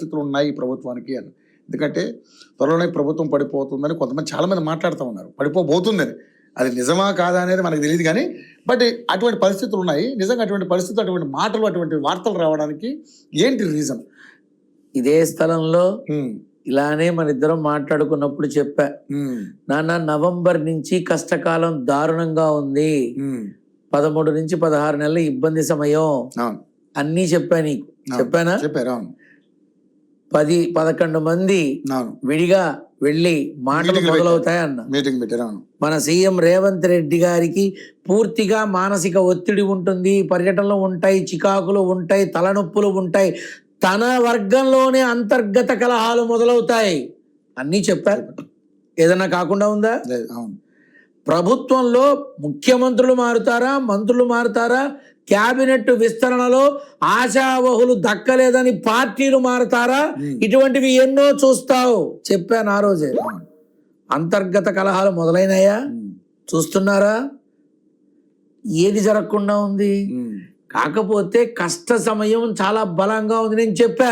పరిస్థితులు ఉన్నాయి ఈ ప్రభుత్వానికి అని. ఎందుకంటే త్వరలోనే ప్రభుత్వం పడిపోతుందని కొంతమంది చాలామంది మాట్లాడుతూ ఉన్నారు, పడిపోబోతుందని. అది నిజమా కాదా అనేది మనకు తెలియదు, కానీ బట్ అటువంటి పరిస్థితులు ఉన్నాయి. నిజంగా అటువంటి పరిస్థితులు, అటువంటి మాటలు, అటువంటి వార్తలు రావడానికి ఏంటి రీజన్? ఇదే స్థలంలో ఇలానే మన ఇద్దరం మాట్లాడుకున్నప్పుడు చెప్పా, నాన్న నవంబర్ నుంచి కష్టకాలం దారుణంగా ఉంది, 13 నుంచి 16 నెలల ఇబ్బంది సమయం అన్నీ చెప్పా. నీకు చెప్పానా? చెప్పారు. 10-11 మంది విడిగా వెళ్ళి మాటలు మొదలవుతాయన్న మీటింగ్ పెట్టారు. మన సీఎం రేవంత్ రెడ్డి గారికి పూర్తిగా మానసిక ఒత్తిడి ఉంటుంది, పర్యటనలు ఉంటాయి, చికాకులు ఉంటాయి, తలనొప్పులు ఉంటాయి, తన వర్గంలోనే అంతర్గత కలహాలు మొదలవుతాయి అన్నీ చెప్పారు. ఏదన్నా కాకుండా ఉందా? ప్రభుత్వంలో ముఖ్యమంత్రులు మారుతారా, మంత్రులు మారుతారా, క్యాబినెట్ విస్తరణలో ఆశావహులు దక్కలేదని పార్టీలు మారుతారా, ఇటువంటివి ఎన్నో చూస్తావు. చెప్పాను ఆ రోజే. అంతర్గత కలహాలు మొదలైనాయా? చూస్తున్నారా? ఏది జరగకుండా ఉంది? కాకపోతే కష్ట సమయం చాలా బలంగా ఉంది. నేను చెప్పా,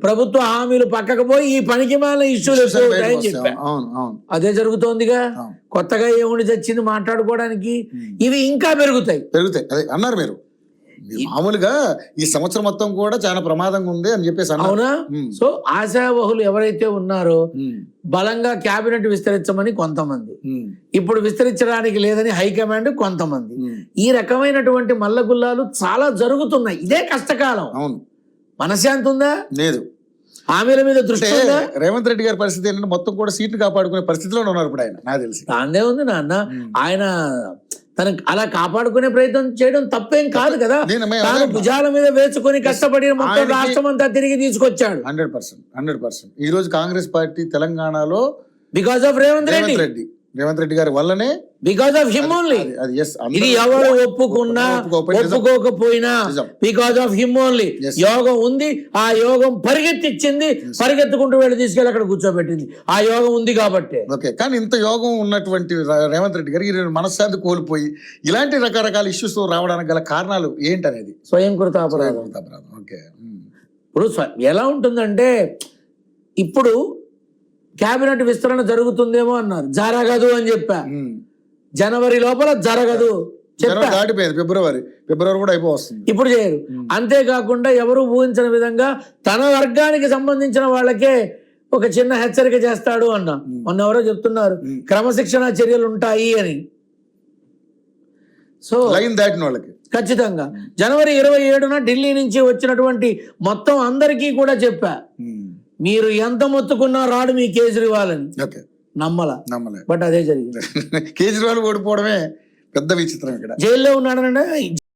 ప్రభుత్వ హామీలు పక్కకు పోయి ఈ పనికి మాలిన ఇష్యూలు ఎక్కువవుతాయని చెప్పా. అదే జరుగుతోందిగా. కొత్తగా ఏముండి చచ్చింది మాట్లాడుకోవడానికి? ఇవి ఇంకా పెరుగుతాయి అదే అన్నారు మీరు. మామూలుగా ఈ సంవత్సరం మొత్తం కూడా చాలా ప్రమాదంగా ఉంది అని చెప్పేసి. అవునా? సో ఆశావహులు ఎవరైతే ఉన్నారో బలంగా క్యాబినెట్ విస్తరించమని కొంతమంది, ఇప్పుడు విస్తరించడానికి లేదని హైకమాండ్ కొంతమంది, ఈ రకమైనటువంటి మల్లగుల్లాలు చాలా జరుగుతున్నాయి. ఇదే కష్టకాలం. అవును. మనశ్శాంతి ఉందా? లేదు. హామీల మీద దృష్టి ఉందా? రేవంత్ రెడ్డి గారి పరిస్థితి ఏంటంటే మొత్తం కూడా సీట్లు కాపాడుకునే పరిస్థితిలో ఉన్నారు ఇప్పుడు ఆయన. నాకు తెలిసి దాందే ఉంది నాన్న. ఆయన తనకు అలా కాపాడుకునే ప్రయత్నం చేయడం తప్పేం కాదు కదా. తాను భుజాల మీద వేసుకొని కష్టపడి మొత్తం రాష్ట్రం అంతా తిరిగి తీసుకొచ్చాడు. 100%. ఈ రోజు కాంగ్రెస్ పార్టీ తెలంగాణలో బికాస్ ఆఫ్ రేవంత్ రెడ్డి గారి వల్లనే, బికాస్ ఆఫ్ హిమ్ ఓన్లీ. ఇది ఎవరు ఒప్పుకున్నా ఒప్పుకోకపోయినా బికాస్ ఆఫ్ హిమ్ ఓన్లీ. యోగం ఉంది, ఆ యోగం పరిగెత్తిచ్చింది, పరిగెత్తుకుంటూ వెళ్ళి తీసుకెళ్ళి అక్కడ కూర్చోబెట్టింది. ఆ యోగం ఉంది కాబట్టి. ఓకే, కానీ ఇంత యోగం ఉన్నటువంటి రేవంత్ రెడ్డి గారు ఈ మనశ్శాంతి కోల్పోయి ఇలాంటి రకరకాల ఇష్యూస్ రావడానికి గల కారణాలు ఏంటనేది స్వయంకృత అపరాధం. ఓకే, ఇప్పుడు ఎలా ఉంటుందంటే, ఇప్పుడు క్యాబినెట్ విస్తరణ జరుగుతుందేమో అన్నారు, జరగదు అని చెప్పా. జనవరి లోపల జరగదు చెప్పా. ఫిబ్రవరి కూడా అయిపోతుంది. ఇప్పుడు చేయరు. అంతేకాకుండా ఎవరు ఊహించిన విధంగా తన వర్గానికి సంబంధించిన వాళ్ళకే ఒక చిన్న హెచ్చరిక చేస్తాడు అన్న. మొన్న ఎవరో చెప్తున్నారు క్రమశిక్షణ చర్యలు ఉంటాయి అని. సో ఖచ్చితంగా జనవరి 27న ఢిల్లీ నుంచి వచ్చినటువంటి మొత్తం అందరికీ కూడా చెప్పా, మీరు ఎంత మొత్తుకున్నా రాడు మీ కేజ్రీవాల్ అని. నమ్మలే, బట్ అదే జరిగింది. కేజ్రీవాల్ ఓడిపోవడమే పెద్ద విచిత్రం. ఇక్కడ జైల్లో ఉన్నాడనంటే